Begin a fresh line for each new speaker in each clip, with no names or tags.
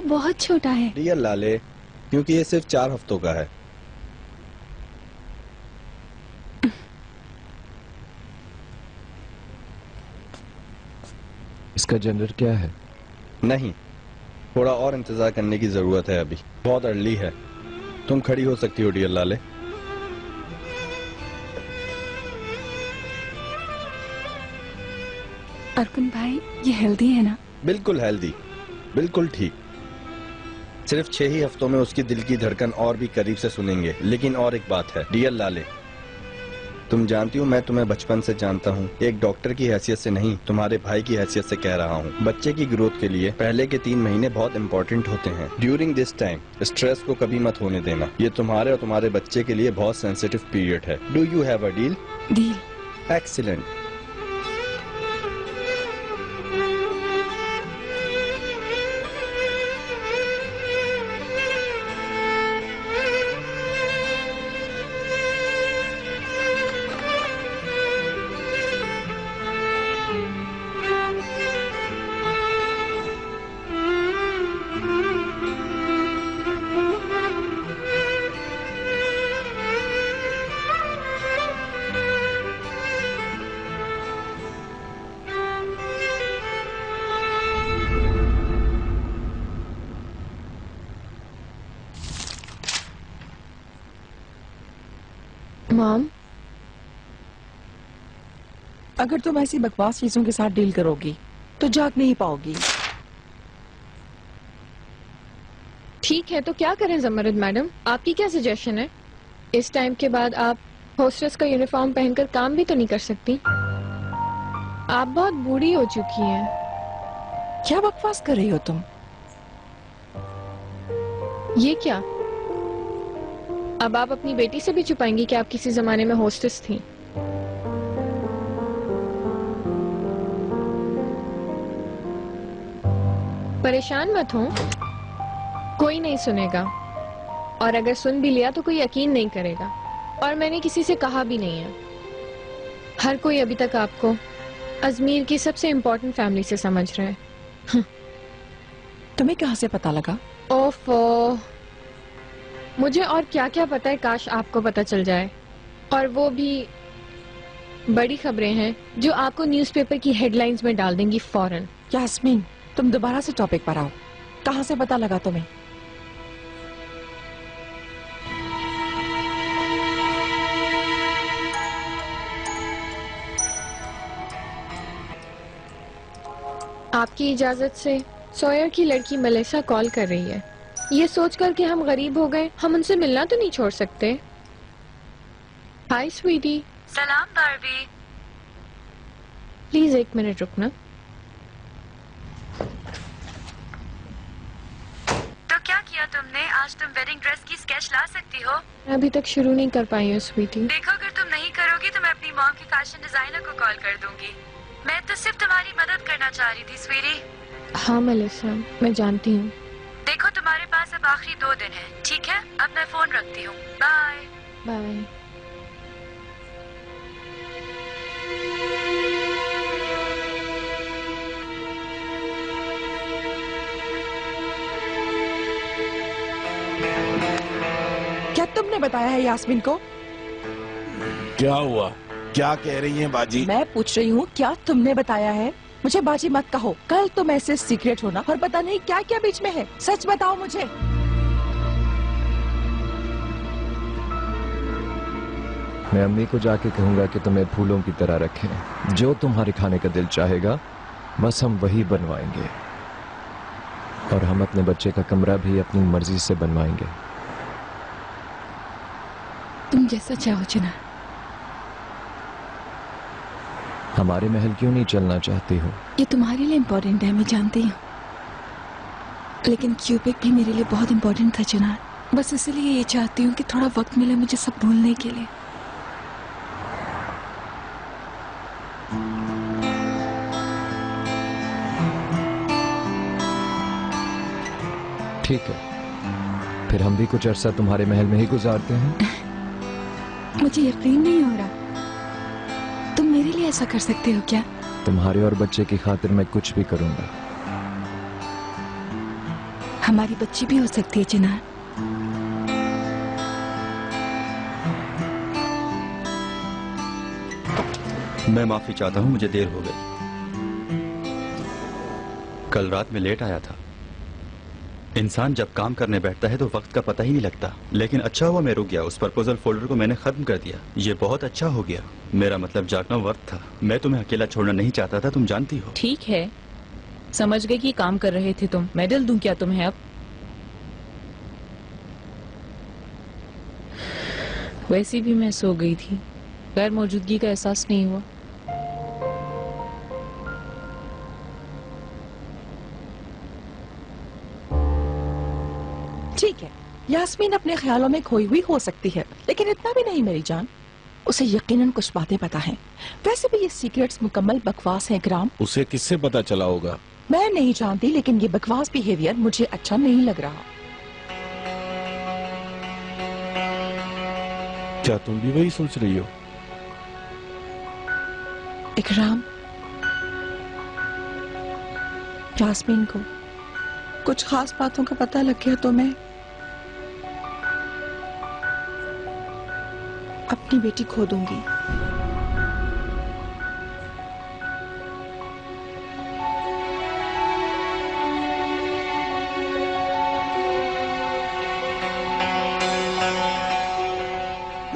बहुत छोटा है।
डियर लाले, क्योंकि ये सिर्फ 4 हफ्तों का है।
इसका जेंडर क्या है?
नहीं, थोड़ा और इंतजार करने की जरूरत है, अभी बहुत अर्ली है। तुम खड़ी हो सकती हो डियर लाले।
अर्कुन भाई, ये हेल्दी है ना?
बिल्कुल हेल्दी, बिल्कुल ठीक। सिर्फ 6 ही हफ्तों में उसकी दिल की धड़कन और भी करीब से सुनेंगे। लेकिन और एक बात है डियर लाले, तुम जानती हो मैं तुम्हें बचपन से जानता हूँ। एक डॉक्टर की हैसियत से नहीं, तुम्हारे भाई की हैसियत से कह रहा हूँ। बच्चे की ग्रोथ के लिए पहले के 3 महीने बहुत इंपॉर्टेंट होते हैं। ड्यूरिंग दिस टाइम स्ट्रेस को कभी मत होने देना। ये तुम्हारे और तुम्हारे बच्चे के लिए बहुत सेंसिटिव पीरियड है। Do you have a deal?
Deal.
Excellent.
Mom,
अगर तुम ऐसी बकवास चीजों के साथ डील करोगी तो जाग नहीं पाओगी।
ठीक है तो क्या करें जमरुद मैडम, आपकी क्या सजेशन है? इस टाइम के बाद आप होस्टेस का यूनिफॉर्म पहनकर काम भी तो नहीं कर सकती। आप बहुत बूढ़ी हो चुकी हैं।
क्या बकवास कर रही हो तुम?
ये क्या? अब आप अपनी बेटी से भी छुपाएंगी कि आप किसी जमाने में होस्टेस थी? परेशान मत हो, कोई नहीं सुनेगा, और अगर सुन भी लिया तो कोई यकीन नहीं करेगा। और मैंने किसी से कहा भी नहीं है। हर कोई अभी तक आपको अजमेर की सबसे इम्पोर्टेंट फैमिली से समझ रहा है।
तुम्हें कहाँ से पता लगा?
ओफो, मुझे और क्या क्या पता है, काश आपको पता चल जाए। और वो भी बड़ी खबरें हैं जो आपको न्यूज़पेपर की हेडलाइंस में डाल देंगी फौरन।
यास्मीन, तुम दोबारा से टॉपिक पर आओ। कहाँ से पता लगा तुम्हें?
आपकी इजाजत से सोयर की लड़की मलेसा कॉल कर रही है। ये सोचकर कि हम गरीब हो गए, हम उनसे मिलना तो नहीं छोड़ सकते। हाय स्वीटी।
सलाम बारबी।
प्लीज 1 मिनट रुकना।
तो क्या किया तुमने? आज तुम वेडिंग ड्रेस की स्केच ला सकती हो?
मैं अभी तक शुरू नहीं कर पाई हूँ स्वीटी।
देखो, अगर तुम नहीं करोगी तो मैं अपनी मॉम के फैशन डिजाइनर को कॉल कर दूंगी। मैं तो सिर्फ तुम्हारी मदद करना चाह रही थी स्वीटी।
हाँ मलेसा, मैं जानती हूँ।
देखो, तुम्हारे पास अब आखिरी 2 दिन है, ठीक है? अब मैं फोन रखती हूँ। Bye
bye.
क्या तुमने बताया है यास्मीन को?
क्या हुआ? क्या कह रही हैं बाजी?
मैं पूछ रही हूँ, क्या तुमने बताया है? मुझे बाजी मत कहो, कल तुम ऐसे सीक्रेट होना और पता नहीं क्या क्या बीच में है। सच बताओ मुझे।
मैं अम्मी को जाके कहूंगा कि तुम्हें फूलों की तरह रखें। जो तुम्हारे खाने का दिल चाहेगा बस हम वही बनवाएंगे, और हम अपने बच्चे का कमरा भी अपनी मर्जी से बनवाएंगे।
तुम जैसा चाहो चुना।
हमारे महल क्यों नहीं चलना चाहती हो?
ये तुम्हारे लिए इम्पोर्टेंट है, मैं जानती हूँ, लेकिन क्यूपिक भी मेरे लिए बहुत इम्पोर्टेंट था चुना। बस इसलिए ये चाहती हूँ कि थोड़ा वक्त मिले मुझे सब भूलने के लिए।
ठीक है, फिर हम भी कुछ अरसा तुम्हारे महल में ही गुजारते हैं।
मुझे यकीन नहीं हो रहा, तुम मेरे लिए ऐसा कर सकते हो क्या?
तुम्हारे और बच्चे की खातिर मैं कुछ भी करूंगा।
हमारी बच्ची भी हो सकती है चिनार।
मैं माफी चाहता हूँ, मुझे देर हो गई। कल रात में लेट आया था। इंसान जब काम करने बैठता है तो वक्त का पता ही नहीं लगता, लेकिन अच्छा हुआ मैं रुक गया। उस प्रपोजल फोल्डर को मैंने खत्म कर दिया। ये बहुत अच्छा हो गया। मेरा मतलब जागना वर्थ था। मैं तुम्हें अकेला छोड़ना नहीं चाहता था, तुम जानती हो।
ठीक है, समझ गए कि काम कर रहे थे तुम। मेडल दूं क्या तुम्हें अब? वैसे भी मैं सो गई थी, गैर मौजूदगी का एहसास नहीं हुआ।
ठीक है, यास्मीन अपने ख्यालों में खोई हुई हो सकती है, लेकिन इतना भी नहीं मेरी जान। उसे यकीनन कुछ बातें पता हैं। वैसे भी ये सीक्रेट्स मुकम्मल बकवास है इकराम।
उसे किससे पता चला होगा?
मैं नहीं जानती, लेकिन ये बकवास बिहेवियर मुझे अच्छा नहीं लग रहा।
क्या तुम भी वही सोच रही हो?
इकराम, यास्मीन को कुछ खास बातों का पता लग गया तो मैं अपनी बेटी खो दूंगी।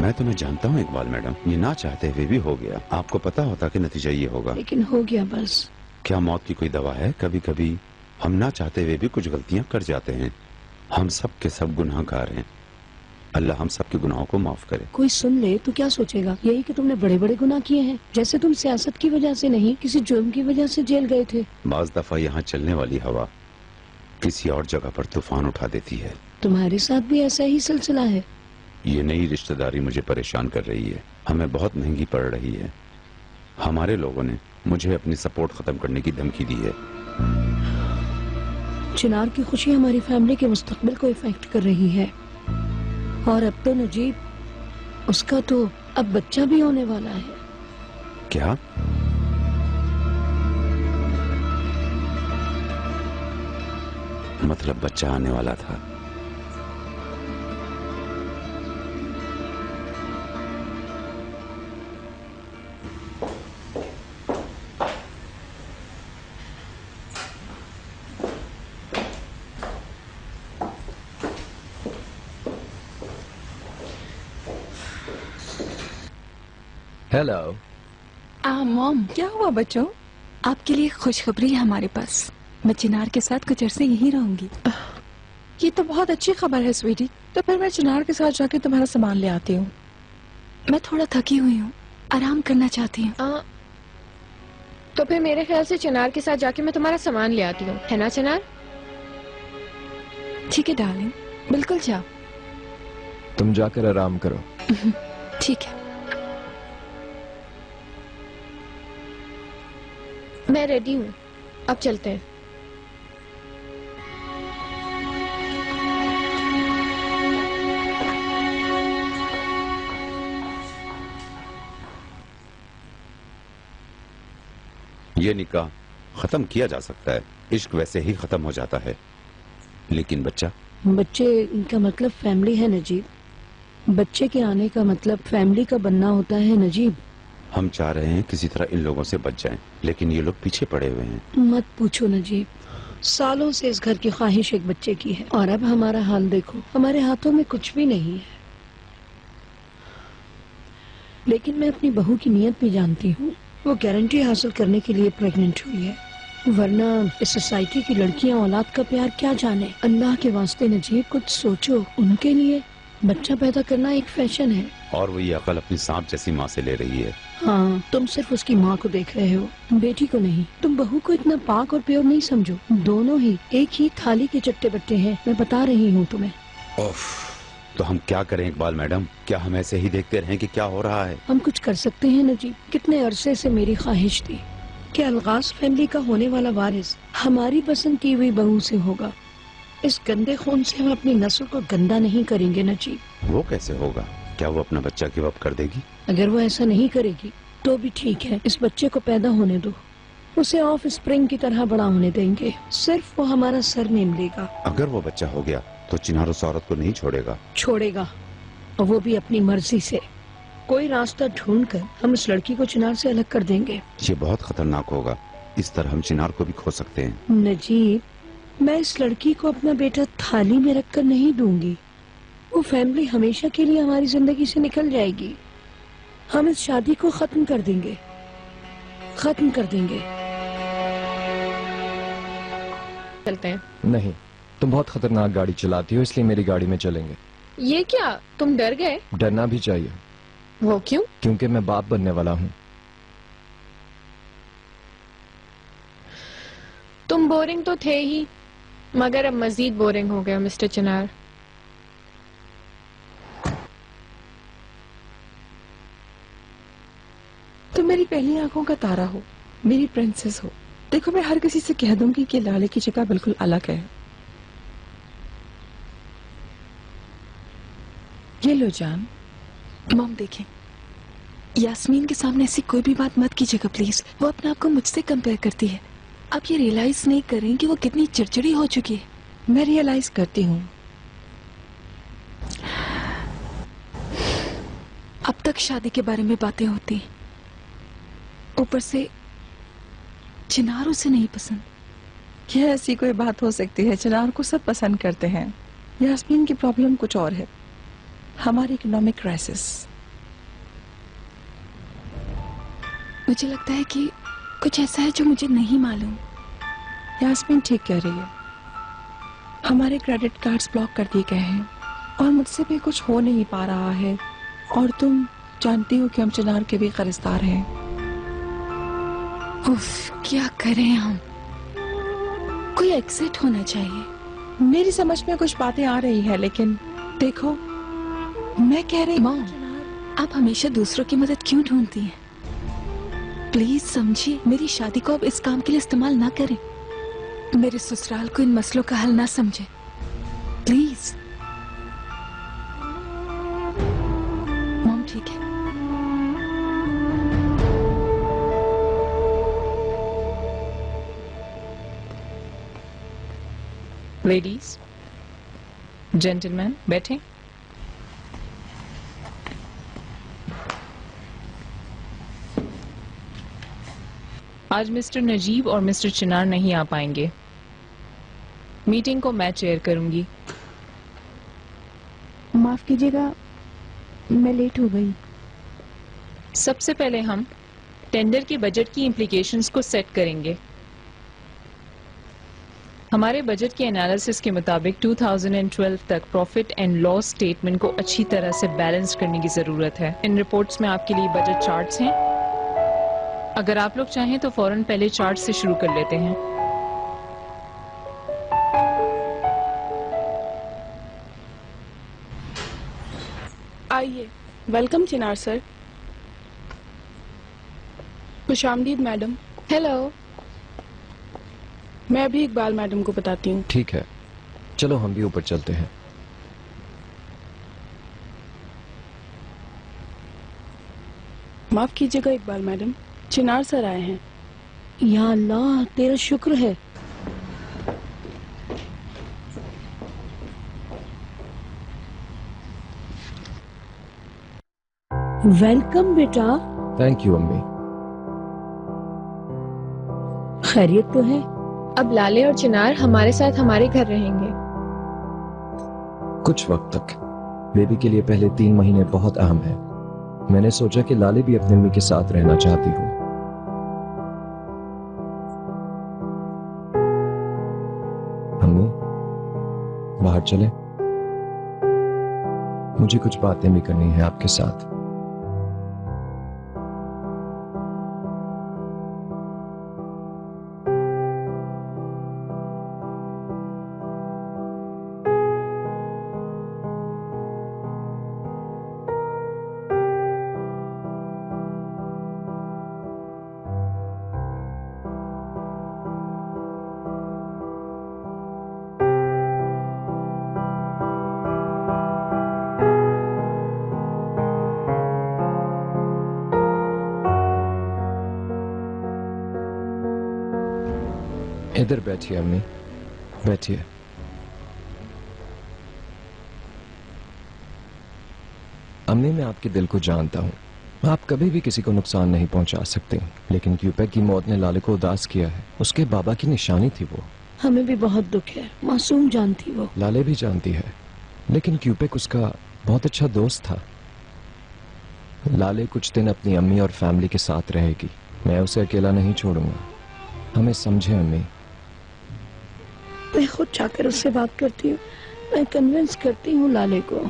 मैं तुम्हें जानता हूँ इकबाल मैडम, ये ना चाहते हुए भी हो गया। आपको पता होता कि नतीजा ये होगा।
लेकिन हो गया बस।
क्या मौत की कोई दवा है? कभी कभी हम ना चाहते हुए भी कुछ गलतियां कर जाते हैं। हम सब के सब गुनाहगार हैं। अल्लाह हम सब के गुनाहों को माफ करे।
कोई सुन ले तो क्या सोचेगा? यही कि तुमने बड़े बड़े गुनाह किए हैं, जैसे तुम सियासत की वजह से नहीं, किसी जुर्म की वजह से जेल गए थे।
बाज दफा यहाँ चलने वाली हवा किसी और जगह पर तूफान उठा देती है।
तुम्हारे साथ भी ऐसा ही सिलसिला है।
ये नई रिश्तेदारी मुझे परेशान कर रही है। हमें बहुत महंगी पड़ रही है। हमारे लोगों ने मुझे अपनी सपोर्ट खत्म करने की धमकी दी है।
चिनार की खुशी हमारी फैमिली के मुस्तकबिल को इफेक्ट कर रही है। और अब तो नजीब, उसका तो अब बच्चा भी होने वाला है।
क्या? मतलब बच्चा आने वाला था?
हेलो।
मॉम,
क्या हुआ बच्चों?
आपके लिए खुशखबरी है हमारे पास। मैं चिनार के साथ कुछ अरसे यहीं रहूंगी।
ये तो बहुत अच्छी खबर है स्वीटी। तो फिर मैं चिनार के साथ जाके तुम्हारा सामान ले आती हूँ।
मैं थोड़ा थकी हुई हूँ, आराम करना चाहती हूँ।
तो फिर मेरे ख्याल से चिनार के साथ जाके मैं तुम्हारा सामान ले आती हूँ, है ना चिनार?
ठीक है डार्लिंग, बिल्कुल जाओ।
तुम जाकर आराम करो।
ठीक है।
मैं रेडी हूँ, अब चलते हैं।
ये निकाह खत्म किया जा सकता है, इश्क वैसे ही खत्म हो जाता है, लेकिन
बच्चे का मतलब फैमिली है नजीब। बच्चे के आने का मतलब फैमिली का बनना होता है नजीब।
हम चाह रहे हैं किसी तरह इन लोगों से बच जाएं, लेकिन ये लोग पीछे पड़े हुए हैं।
मत पूछो नजीब, सालों से इस घर की ख्वाहिश एक बच्चे की है, और अब हमारा हाल देखो। हमारे हाथों में कुछ भी नहीं है। लेकिन मैं अपनी बहू की नीयत भी जानती हूँ। वो गारंटी हासिल करने के लिए प्रेग्नेंट हुई है, वरना इस सोसाइटी की लड़कियाँ औलाद का प्यार क्या जाने। अल्लाह के वास्ते नजीब कुछ सोचो। उनके लिए बच्चा पैदा करना एक फैशन है।
और वो ये अकल अपनी सांप जैसी माँ से ले रही है।
हाँ, तुम सिर्फ उसकी माँ को देख रहे हो, बेटी को नहीं। तुम बहू को इतना पाक और प्योर नहीं समझो। दोनों ही एक ही थाली के चट्टे बट्टे हैं। मैं बता रही हूँ तुम्हें।
तो हम क्या करें इकबाल मैडम? क्या हम ऐसे ही देखते रहें कि क्या हो रहा है?
हम कुछ कर सकते हैं नजीब। कितने अरसे से मेरी ख्वाहिश थी कि अलगाज फैमिली का होने वाला वारिस हमारी पसंद की हुई बहू से होगा। इस गंदे खून से हम अपनी नस्ल को गंदा नहीं करेंगे नजीब।
वो कैसे होगा? क्या वो अपना बच्चा गिव अप कर देगी?
अगर वो ऐसा नहीं करेगी तो भी ठीक है, इस बच्चे को पैदा होने दो। उसे ऑफ स्प्रिंग की तरह बड़ा होने देंगे। सिर्फ वो हमारा सरनेम लेगा।
अगर वो बच्चा हो गया तो चिनार उस औरत को नहीं छोड़ेगा।
छोड़ेगा, और वो भी अपनी मर्जी से। कोई रास्ता ढूंढकर हम इस लड़की को चिनार से अलग कर देंगे।
ये बहुत खतरनाक होगा। इस तरह हम चिनार को भी खो सकते हैं।
नजीब, मैं इस लड़की को अपना बेटा थाली में रखकर नहीं दूंगी। वो फैमिली हमेशा के लिए हमारी जिंदगी से निकल जाएगी। हम इस शादी को खत्म कर देंगे, खत्म कर देंगे।
चलते हैं।
नहीं, तुम बहुत खतरनाक गाड़ी चलाती हो, इसलिए मेरी गाड़ी में चलेंगे।
ये क्या, तुम डर गए?
डरना भी चाहिए।
वो क्यों?
क्योंकि मैं बाप बनने वाला हूँ।
तुम बोरिंग तो थे ही, मगर अब मजीद बोरिंग हो गए मिस्टर चिनार।
तुम मेरी पहली आंखों का तारा हो, मेरी प्रिंसेस हो। देखो, मैं हर किसी से कह दूंगी कि लाले की जगह बिल्कुल अलग है। ये लो जान।
मॉम देखें, यास्मीन के सामने ऐसी कोई भी बात मत कीजिएगा प्लीज। वो अपने आप को मुझसे कंपेयर करती है। आप ये रियलाइज नहीं कर रही कि वो कितनी चिड़चिड़ी हो चुकी है।
मैं रियलाइज करती हूँ।
अब तक शादी के बारे में बातें होती, ऊपर से चिनार उसे नहीं पसंद।
क्या ऐसी कोई बात हो सकती है? चिनार को सब पसंद करते हैं। यास्मीन की प्रॉब्लम कुछ और है, हमारी इकोनॉमिक क्राइसिस।
मुझे लगता है कि कुछ ऐसा है जो मुझे नहीं मालूम।
यास्मीन ठीक कह रही है। हमारे क्रेडिट कार्ड्स ब्लॉक कर दिए गए हैं और मुझसे भी कुछ हो नहीं पा रहा है। और तुम जानती हो कि हम चिनार के भी कर्जदार हैं।
उफ, क्या करें हम? कोई एग्जिट होना चाहिए।
मेरी समझ में कुछ बातें आ रही है, लेकिन देखो, मैं कह रही
मॉम, आप हमेशा दूसरों की मदद क्यों ढूंढती हैं? प्लीज समझिए, मेरी शादी को अब इस काम के लिए इस्तेमाल ना करें। मेरे ससुराल को इन मसलों का हल ना समझे, प्लीज। मॉम ठीक है।
लेडीज, जेंटलमैन, बैठें। आज मिस्टर नजीब और मिस्टर चिनार नहीं आ पाएंगे। मीटिंग को मैं चेयर करूंगी।
माफ कीजिएगा, मैं लेट हो गई।
सबसे पहले हम टेंडर के बजट की इम्प्लीकेशंस को सेट करेंगे। हमारे बजट के एनालिसिस के मुताबिक 2012 तक प्रॉफिट एंड लॉस स्टेटमेंट को अच्छी तरह से बैलेंस करने की जरूरत है। इन रिपोर्ट्स में आपके लिए बजट चार्ट्स हैं। अगर आप लोग चाहें तो फौरन पहले चार्ट से शुरू कर लेते हैं।
आइए। वेलकम चिनार सर। खुशामदीद मैडम।
हेलो।
मैं अभी इकबाल मैडम को बताती हूँ।
ठीक है, चलो हम भी ऊपर चलते हैं।
माफ कीजिएगा इकबाल मैडम, चिनार सर आए हैं।
या अल्लाह, तेरा शुक्र है। वेलकम बेटा।
थैंक यू अम्मी।
खैरियत तो है?
अब लाले और चिनार हमारे साथ हमारे घर रहेंगे।
कुछ वक्त तक। बेबी के लिए पहले 3 महीने बहुत अहम है। मैंने सोचा कि लाले भी अपनी अम्मी के साथ रहना चाहती हूँ। अम्मी, बाहर चले? मुझे कुछ बातें भी करनी है आपके साथ। इधर बैठिए अम्मी, बैठिए। अम्मी, मैं आपके दिल को जानता हूँ। आप कभी भी किसी को नुकसान नहीं पहुंचा सकते, लेकिन क्यूपेक की मौत ने लाले को उदास किया है। उसके बाबा की निशानी थी वो।
हमें भी बहुत दुख है, मासूम जान थी वो।
लाले भी जानती है, लेकिन क्यूपेक उसका बहुत अच्छा दोस्त था। लाले कुछ दिन अपनी अम्मी और फैमिली के साथ रहेगी। मैं उसे अकेला नहीं छोड़ूंगा। हमें समझे अम्मी।
मैं खुद जाकर उससे बात करती हूँ। मैं कन्विंस करती हूँ लाले को।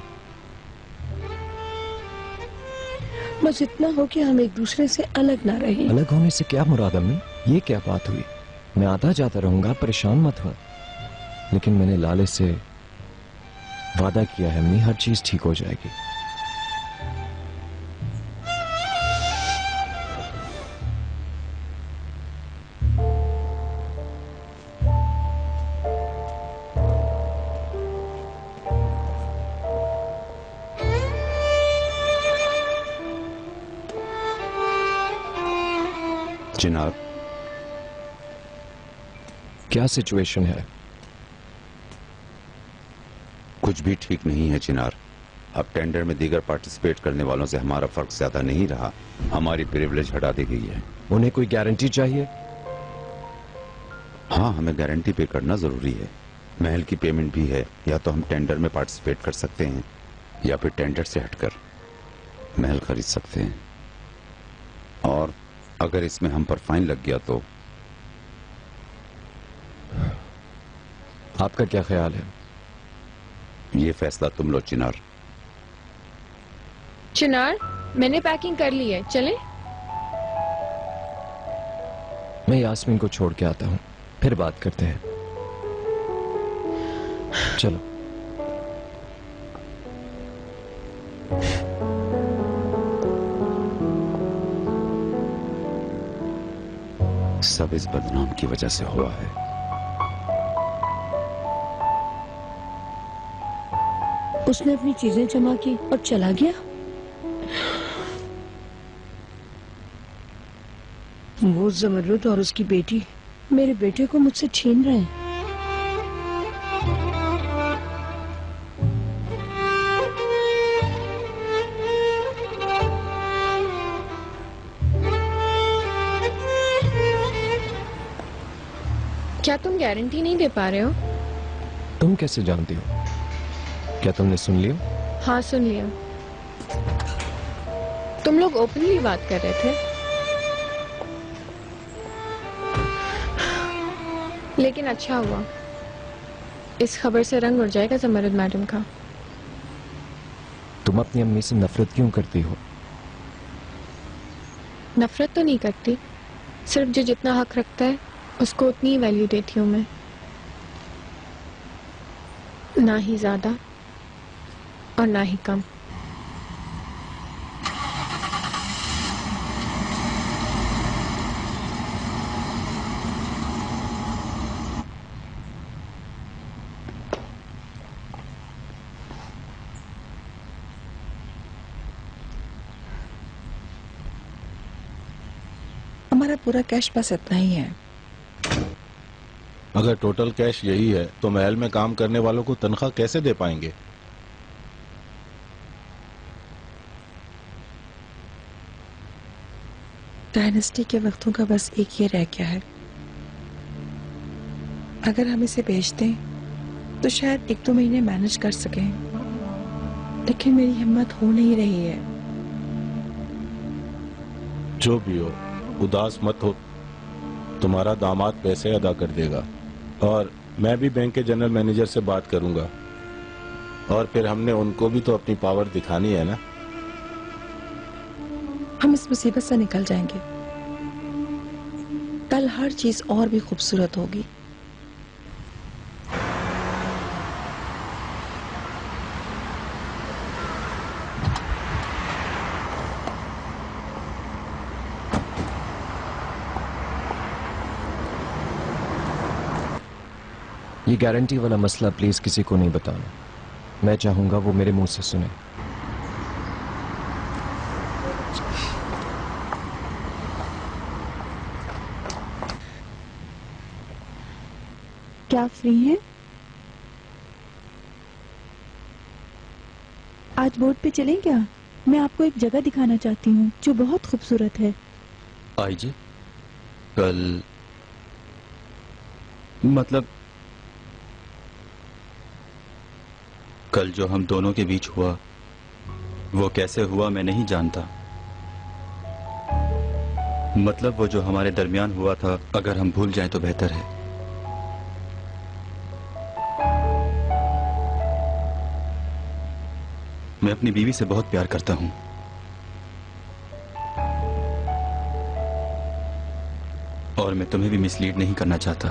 बस इतना हो कि हम एक दूसरे से अलग ना रहें।
अलग होने से क्या मुराद अम्मी? ये क्या बात हुई? मैं आता जाता रहूंगा, परेशान मत हो। लेकिन मैंने लाले से वादा किया है अम्मी, हर चीज ठीक हो जाएगी।
चिनार,
क्या सिचुएशन है?
कुछ भी ठीक नहीं है चिनार। अब टेंडर में दीगर पार्टिसिपेट करने वालों से हमारा फर्क ज्यादा नहीं रहा। हमारी प्रिविलेज हटा दी गई है।
उन्हें कोई गारंटी चाहिए?
हाँ, हमें गारंटी पे करना जरूरी है। महल की पेमेंट भी है। या तो हम टेंडर में पार्टिसिपेट कर सकते हैं या फिर टेंडर से हटकर महल खरीद सकते हैं। और अगर इसमें हम पर फाइन लग गया तो?
आपका क्या ख्याल है?
ये फैसला तुम लो चिनार।
चिनार, मैंने पैकिंग कर ली है, चलें?
मैं यास्मीन को छोड़ के आता हूँ, फिर बात करते हैं। चलो।
सब इस बदनाम की वजह से हुआ है।
उसने अपनी चीजें जमा की और चला गया। वो जमरुद और उसकी बेटी मेरे बेटे को मुझसे छीन रहे हैं।
क्या तुम गारंटी नहीं दे पा रहे हो?
तुम कैसे जानती हो? क्या तुमने सुन लिया?
हाँ, सुन लिया। तुम लोग ओपनली बात कर रहे थे। लेकिन अच्छा हुआ, इस खबर से रंग उड़ जाएगा जमरुद मैडम का।
तुम अपनी अम्मी से नफरत क्यों करती हो?
नफरत तो नहीं करती, सिर्फ जो जितना हक रखता है उसको उतनी ही वैल्यू देती हूँ मैं, ना ही ज्यादा और ना ही कम।
हमारा पूरा कैश बस इतना ही है।
अगर टोटल कैश यही है तो महल में काम करने वालों को तनख्वाह कैसे दे पाएंगे?
डायनेस्टी के वक्तों का बस एक ही रह गया है। अगर हम इसे बेच दें तो शायद 1-2 महीने मैनेज कर सकें, लेकिन मेरी हिम्मत हो नहीं रही है।
जो भी हो, उदास मत हो। तुम्हारा दामाद पैसे अदा कर देगा और मैं भी बैंक के जनरल मैनेजर से बात करूंगा। और फिर हमने उनको भी तो अपनी पावर दिखानी है ना।
हम इस मुसीबत से निकल जाएंगे। कल हर चीज और भी खूबसूरत होगी।
ये गारंटी वाला मसला प्लीज किसी को नहीं बताना। मैं चाहूंगा वो मेरे मुंह से सुने।
क्या फ्री हैं? आज बोट पे चलें क्या? मैं आपको एक जगह दिखाना चाहती हूँ जो बहुत खूबसूरत है।
आई जी, कल मतलब कल जो हम दोनों के बीच हुआ वो कैसे हुआ मैं नहीं जानता। मतलब वो जो हमारे दरमियान हुआ था अगर हम भूल जाएं तो बेहतर है। मैं अपनी बीवी से बहुत प्यार करता हूं और मैं तुम्हें भी मिसलीड नहीं करना चाहता।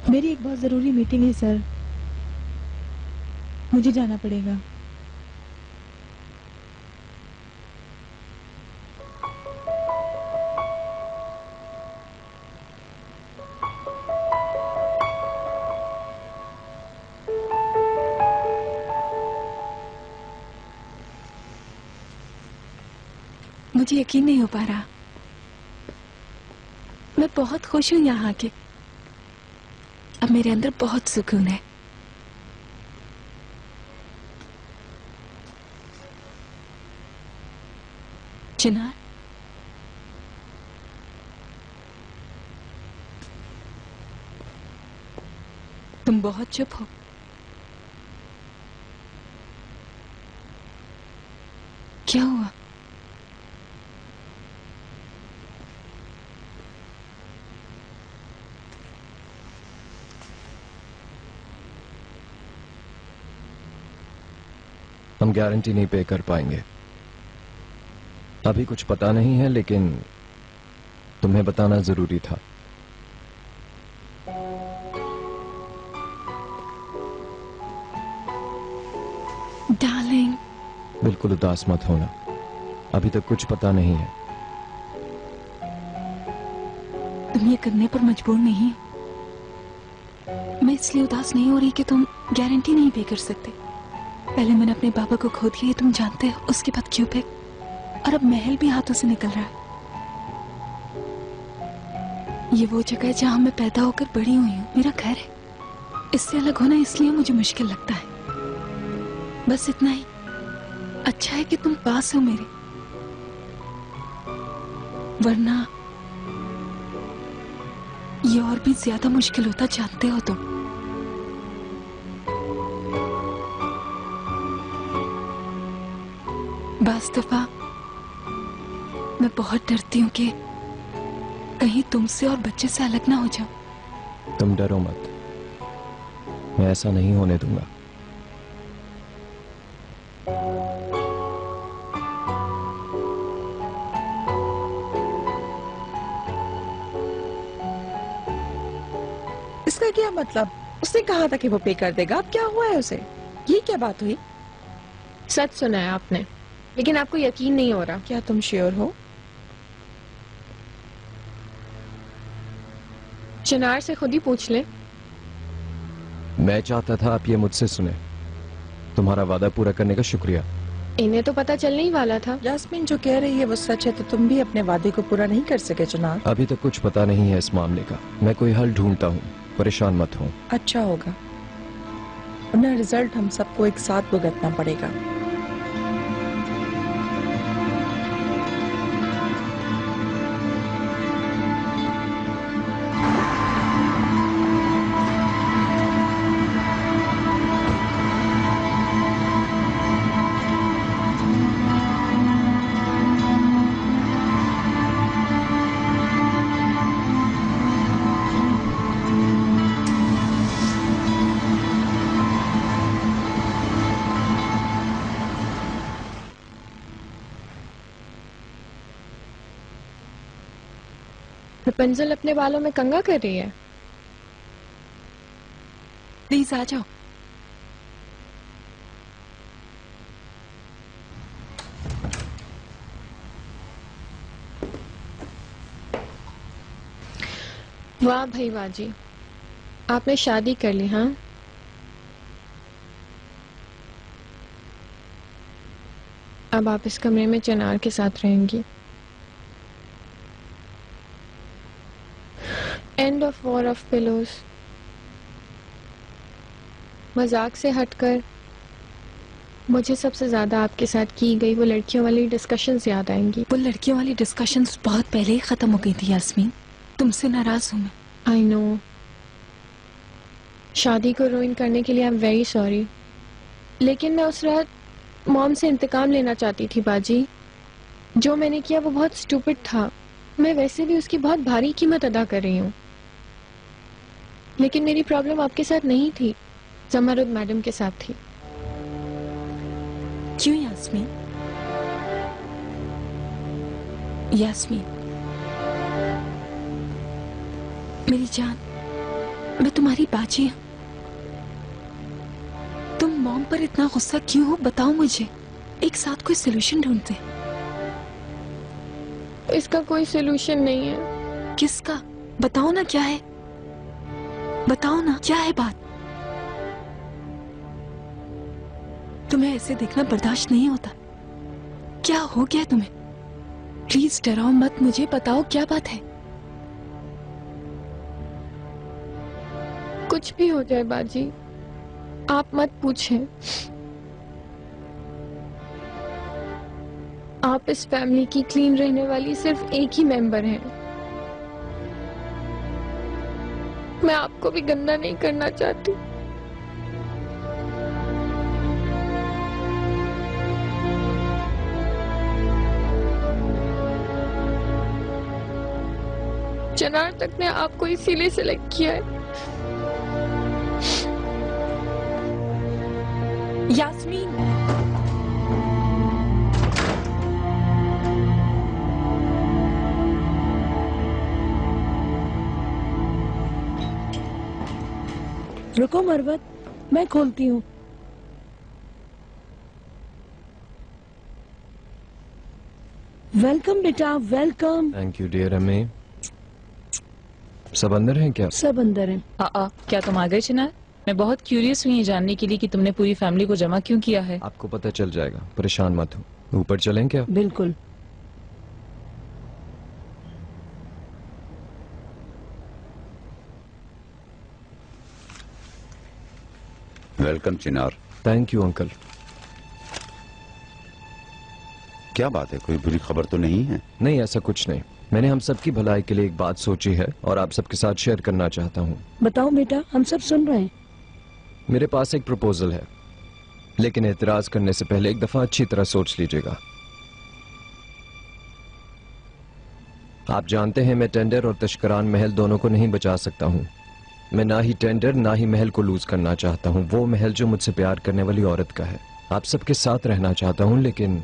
मेरी एक बहुत जरूरी मीटिंग है सर, मुझे जाना पड़ेगा।
मुझे यकीन नहीं हो पा रहा। मैं बहुत खुश हूं यहाँ आके। अब मेरे अंदर बहुत सुकून है। चिनार, तुम बहुत चुप हो। क्या हुआ?
हम गारंटी नहीं पे कर पाएंगे। अभी कुछ पता नहीं है, लेकिन तुम्हें बताना जरूरी था।
डार्लिंग,
बिल्कुल उदास मत होना, अभी तक कुछ पता नहीं है।
तुम ये करने पर मजबूर नहीं। मैं इसलिए उदास नहीं हो रही कि तुम गारंटी नहीं पे कर सकते। पहले मैंने अपने बाबा को खो दिया, ये तुम जानते हो। उसके बाद क्यूपिक, और अब महल भी हाथों से निकल रहा है। ये वो जगह है जहां मैं पैदा होकर बड़ी हुई हूँ, मेरा घर है। इससे अलग होना इसलिए मुझे मुश्किल लगता है। बस इतना ही। अच्छा है कि तुम पास हो मेरे, वरना ये और भी ज्यादा मुश्किल होता, जानते हो तुम। बास दफा मैं बहुत डरती हूँ कि कहीं तुमसे और बच्चे से अलग ना हो जाऊं।
तुम डरो मत, मैं ऐसा नहीं होने दूंगा।
इसका क्या मतलब? उसने कहा था कि वो पे कर देगा, अब क्या हुआ है उसे? ये क्या बात हुई?
सच सुना है आपने, लेकिन आपको यकीन नहीं हो रहा।
क्या तुम श्योर हो?
चिनार से खुद ही पूछ ले।
मैं चाहता था आप ये मुझसे सुने। तुम्हारा वादा पूरा करने का शुक्रिया।
इन्हें तो पता चलने ही वाला था।
यास्मीन जो कह रही है वो सच है, तो तुम भी अपने वादे को पूरा नहीं कर सके चिनार।
अभी तक कुछ पता नहीं है इस मामले का। मैं कोई हल ढूंढता हूँ, परेशान मत हो।
अच्छा होगा, वरना रिजल्ट हम सबको एक साथ भुगतना पड़ेगा।
रपुंज़ल अपने बालों में कंघा कर रही है।
प्लीज आ जाओ।
वाह भाई वाह जी, आपने शादी कर ली। हाँ, अब आप इस कमरे में चिनार के साथ रहेंगी। End of war of pillows. मजाक से हटकर मुझे सबसे ज्यादा आपके साथ की गई वो लड़कियों वाली डिस्कशंस याद आएंगी।
वो लड़कियों वाली डिस्कशंस बहुत पहले ही खत्म हो गई थी यास्मीन। तुमसे नाराज हूं मैं।
I know. शादी को रुइन करने के लिए आई एम वेरी सॉरी, लेकिन मैं उस रात मॉम से इंतकाम लेना चाहती थी बाजी। जो मैंने किया वो बहुत स्टूपिड था। मैं वैसे भी उसकी बहुत भारी कीमत अदा कर रही हूँ, लेकिन मेरी प्रॉब्लम आपके साथ नहीं थी, जमरुद मैडम के साथ थी।
क्यों यास्मीन? यास्मीन मेरी जान, मैं तुम्हारी बाजी हूं। तुम मॉम पर इतना गुस्सा क्यों हो, बताओ मुझे। एक साथ कोई सोल्यूशन ढूंढते।
इसका कोई सोल्यूशन नहीं है।
किसका? बताओ ना, क्या है? बताओ ना, क्या है बात? तुम्हें ऐसे देखना बर्दाश्त नहीं होता। क्या हो गया तुम्हें? प्लीज डराओ मत, मुझे बताओ क्या बात है।
कुछ भी हो जाए बाजी, आप मत पूछें। आप इस फैमिली की क्लीन रहने वाली सिर्फ एक ही मेंबर हैं। मैं आपको भी गंदा नहीं करना चाहती। चिनार तक ने आपको इसीलिए सिलेक्ट किया है।
यास्मीन,
रुको मरवत, मैं खोलती हूँ। वेलकम बेटा, वेलकम।
थैंक यू डियर अम्मी। सब अंदर हैं क्या?
सब अंदर हैं।
क्या तुम आ गए चिनार? मैं बहुत क्यूरियस हुई जानने के लिए कि तुमने पूरी फैमिली को जमा क्यों किया है।
आपको पता चल जाएगा, परेशान मत हो। ऊपर चलें क्या?
बिल्कुल।
Welcome Chinar.
Thank you uncle.
क्या बात है, कोई बुरी खबर तो नहीं है?
नहीं, ऐसा कुछ नहीं। मैंने हम सबकी भलाई के लिए एक बात सोची है और आप सबके साथ शेयर करना चाहता हूँ।
बताओ बेटा, हम सब सुन रहे हैं।
मेरे पास एक प्रपोजल है, लेकिन एतराज करने से पहले एक दफा अच्छी तरह सोच लीजिएगा। आप जानते हैं मैं टेंडर और तश्करान महल दोनों को नहीं बचा सकता हूँ। मैं ना ही टेंडर ना ही महल को लूज करना चाहता हूँ। वो महल जो मुझसे प्यार करने वाली औरत का है। आप सबके साथ रहना चाहता हूँ, लेकिन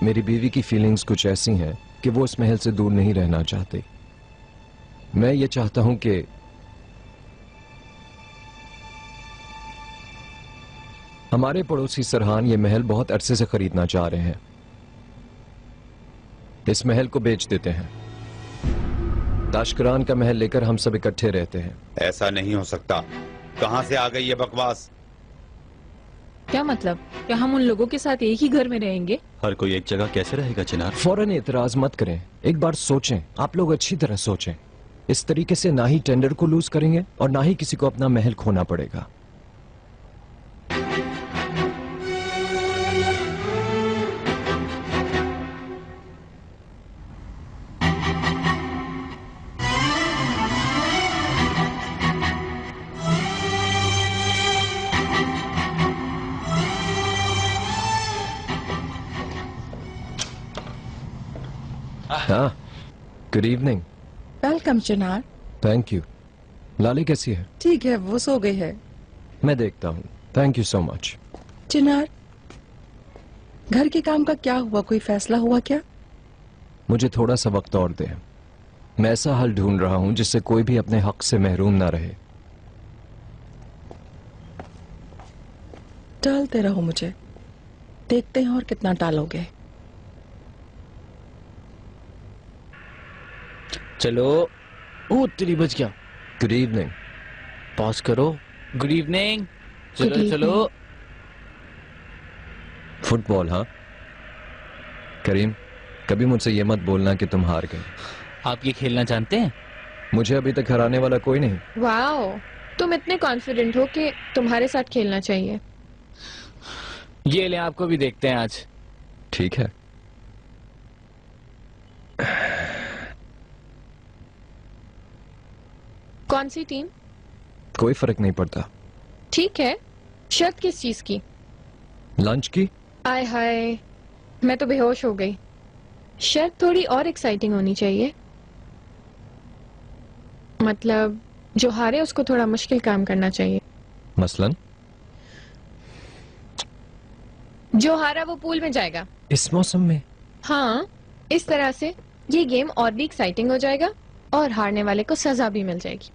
मेरी बीवी की फीलिंग्स कुछ ऐसी हैं कि वो इस महल से दूर नहीं रहना चाहती। मैं ये चाहता हूं कि हमारे पड़ोसी सरहान ये महल बहुत अरसे से खरीदना चाह रहे हैं। इस महल को बेच देते हैं। ताशकरान का महल लेकर हम सब इकट्ठे रहते हैं।
ऐसा नहीं हो सकता। कहां से आ गई ये बकवास?
क्या मतलब? क्या हम उन लोगों के साथ एक ही घर में रहेंगे?
हर कोई एक जगह कैसे रहेगा चिनार?
फौरन एतराज मत करें, एक बार सोचें। आप लोग अच्छी तरह सोचें। इस तरीके से ना ही टेंडर को लूज करेंगे और ना ही किसी को अपना महल खोना पड़ेगा। हाँ, good evening.
Welcome Chinar.
Thank you. Lali कैसी है?
ठीक है, वो सो गई है।
मैं देखता हूँ। Thank you so much.
Chinar, घर के काम का क्या हुआ? कोई फैसला हुआ क्या?
मुझे थोड़ा सा वक्त और दे। मैं ऐसा हल ढूंढ रहा हूँ जिससे कोई भी अपने हक से महरूम ना रहे।
टालते रहो मुझे, देखते हैं और कितना टालोगे।
चलो। ओ तेरी बच गया।
Good evening.
पॉज करो। Good evening.
Good
चलो चलो।
फुटबॉल? हाँ, करीम, कभी मुझसे ये मत बोलना कि तुम हार गए।
आप ये खेलना जानते हैं?
मुझे अभी तक हराने वाला कोई नहीं।
वाओ, तुम इतने कॉन्फिडेंट हो कि तुम्हारे साथ खेलना चाहिए।
ये ले, आपको भी देखते हैं आज।
ठीक है।
कौन सी टीम?
कोई फर्क नहीं पड़ता।
ठीक है, शर्त किस चीज की?
लंच की।
आय हाय, मैं तो बेहोश हो गई। शर्त थोड़ी और एक्साइटिंग होनी चाहिए। मतलब जो हारे उसको थोड़ा मुश्किल काम करना चाहिए।
मसलन?
जो हारा वो पूल में जाएगा।
इस मौसम में?
हाँ, इस तरह से ये गेम और भी एक्साइटिंग हो जाएगा और हारने वाले को सजा भी मिल जाएगी।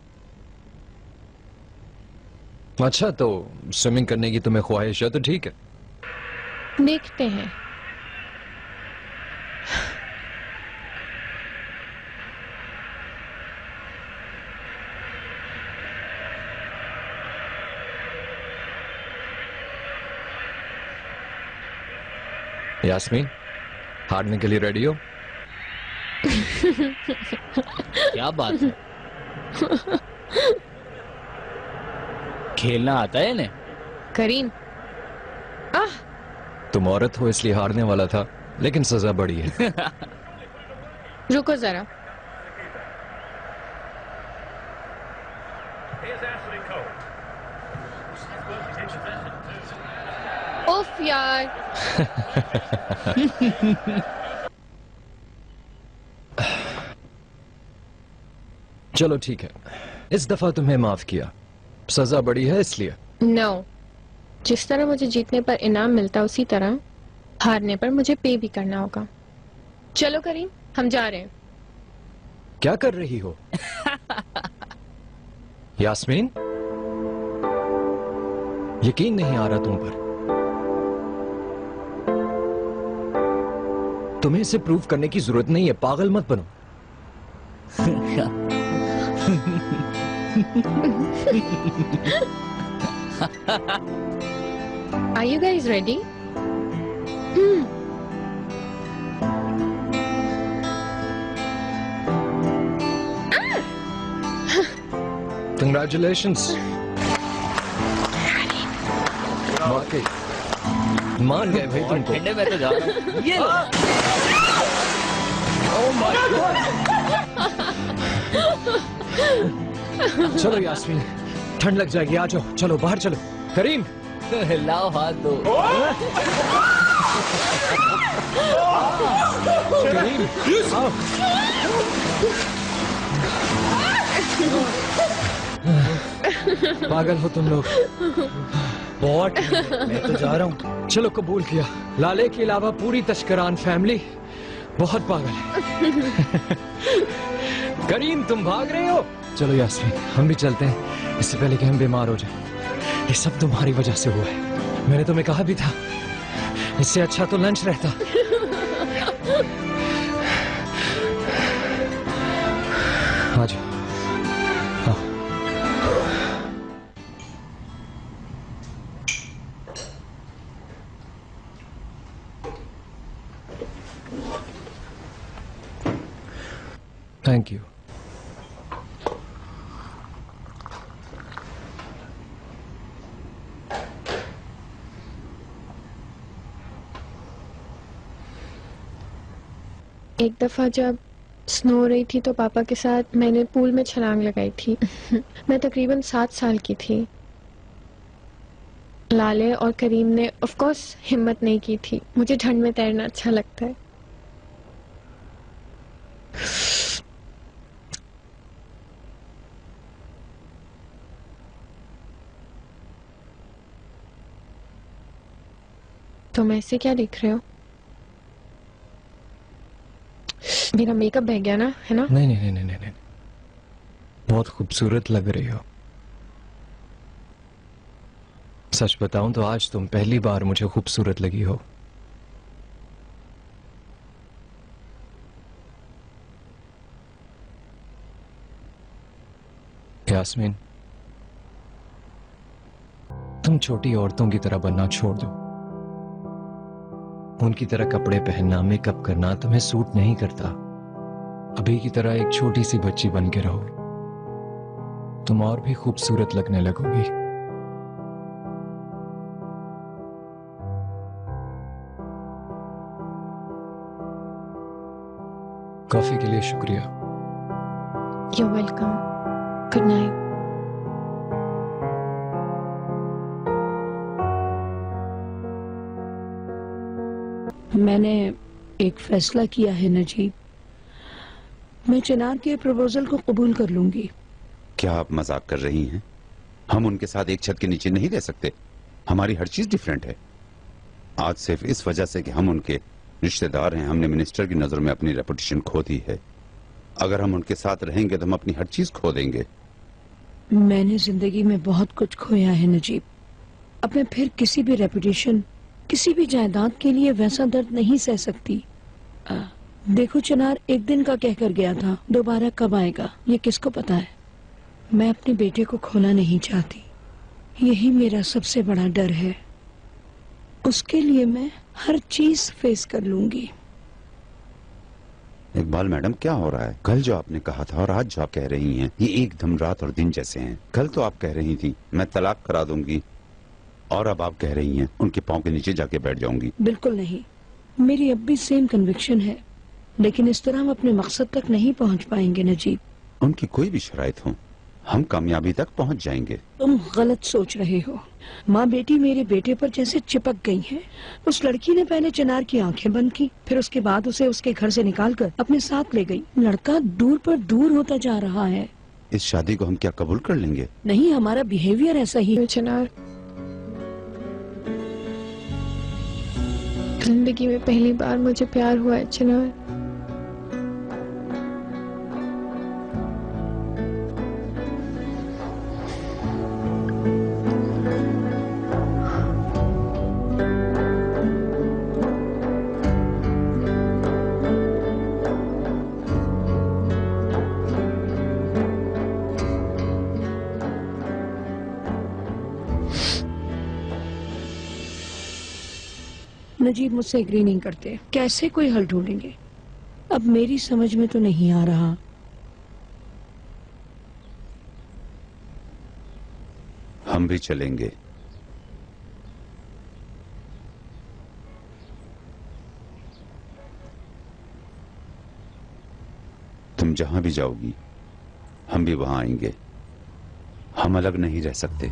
अच्छा, तो स्विमिंग करने की तुम्हें ख्वाहिश है तो ठीक है।
देखते हैं।
यास्मीन, हारने के लिए रेडी हो?
क्या बात है, खेलना आता है इन्हें?
करीम,
तुम औरत हो इसलिए हारने वाला था, लेकिन सजा बड़ी है।
रुको जरा। उफ यार।
चलो ठीक है, इस दफा तुम्हें माफ किया। सजा बड़ी है इसलिए।
नो, जिस तरह मुझे जीतने पर इनाम मिलता उसी तरह हारने पर मुझे पे भी करना होगा। चलो करीम, हम जा रहे हैं।
क्या कर रही हो? यास्मीन, यकीन नहीं आ रहा तुम पर। तुम्हें इसे प्रूव करने की जरूरत नहीं है, पागल मत बनो।
Are you guys ready?
Congratulations. वाकई मान गए भाई तुमको।
ठंडे में तो जा रहा हूं। ये लो।
Oh my God. चलो यास्मीन, ठंड लग जाएगी, आ जाओ। चलो बाहर चलो। करीम,
लाओ हाथ दो।
करीम, आओ। पागल हो तुम लोग।
बहुत, मैं तो जा रहा हूँ।
चलो कबूल किया। लाले के अलावा पूरी तस्करान फैमिली बहुत पागल है। करीम, तुम भाग रहे हो? चलो यास्मीन, हम भी चलते हैं, इससे पहले कि हम बीमार हो जाएं। ये सब तुम्हारी वजह से हुआ है। मैंने तुम्हें कहा भी था, इससे अच्छा तो लंच रहता। आ जाओ। हाँ। Thank you.
एक दफा जब स्नो हो रही थी तो पापा के साथ मैंने पूल में छलांग लगाई थी। मैं तकरीबन 7 साल की थी। लाले और करीम ने ऑफ कोर्स हिम्मत नहीं की थी। मुझे ठंड में तैरना अच्छा लगता है। तुम ऐसे क्या देख रहे हो? मेरा मेकअप बह गया ना, है ना?
नहीं नहीं नहीं नहीं नहीं, बहुत खूबसूरत लग रही हो। सच बताऊं तो आज तुम पहली बार मुझे खूबसूरत लगी हो। यास्मीन, तुम छोटी औरतों की तरह बनना छोड़ दो। उनकी तरह कपड़े पहनना, मेकअप करना तुम्हें सूट नहीं करता। अभी की तरह एक छोटी सी बच्ची बन के रहो, तुम और भी खूबसूरत लगने लगोगी। कॉफी के लिए शुक्रिया।
You welcome. Good night.
मैंने एक फैसला किया है नजीब, मैं चिनार के प्रपोजल को कबूल कर लूंगी।
क्या आप मजाक कर रही हैं? हम उनके साथ एक छत के नीचे नहीं रह सकते। हमारी हर चीज डिफरेंट है। आज सिर्फ इस वजह से कि हम उनके रिश्तेदार हैं, हमने मिनिस्टर की नजर में अपनी रेपुटेशन खो दी है। अगर हम उनके साथ रहेंगे तो हम अपनी हर चीज खो देंगे।
मैंने जिंदगी में बहुत कुछ खोया है नजीब। अब मैं फिर किसी भी रेपुटेशन, किसी भी जायदाद के लिए वैसा दर्द नहीं सह सकती। देखो चिनार एक दिन का कहकर गया था, दोबारा कब आएगा ये किसको पता है। मैं अपने बेटे को खोना नहीं चाहती, यही मेरा सबसे बड़ा डर है। उसके लिए मैं हर चीज फेस कर लूंगी।
इकबाल मैडम, क्या हो रहा है? कल जो आपने कहा था और आज जो आप कह रही हैं, ये एकदम रात और दिन जैसे हैं। कल तो आप कह रही थी मैं तलाक करा दूंगी, और अब आप कह रही हैं उनके पांव के नीचे जाके बैठ जाऊंगी।
बिल्कुल नहीं, मेरी अब भी सेम कन्विक्शन है, लेकिन इस तरह हम अपने मकसद तक नहीं पहुंच पाएंगे नजीब।
उनकी कोई भी शराइत हो, हम कामयाबी तक पहुंच जाएंगे।
तुम गलत सोच रहे हो। माँ बेटी मेरे बेटे पर जैसे चिपक गई हैं। उस लड़की ने पहले चिनार की आंखें बंद की, फिर उसके बाद उसे उसके घर से निकालकर अपने साथ ले गई। लड़का दूर पर दूर होता जा रहा है।
इस शादी को हम क्या कबूल कर लेंगे?
नहीं, हमारा बिहेवियर ऐसा ही है।
चिनार, जिंदगी में पहली बार मुझे प्यार हुआ है चिनार।
नजीब मुझसे एग्री नहीं करते, कैसे कोई हल ढूंढेंगे? अब मेरी समझ में तो नहीं आ रहा।
हम भी चलेंगे। तुम जहां भी जाओगी हम भी वहां आएंगे। हम अलग नहीं रह सकते।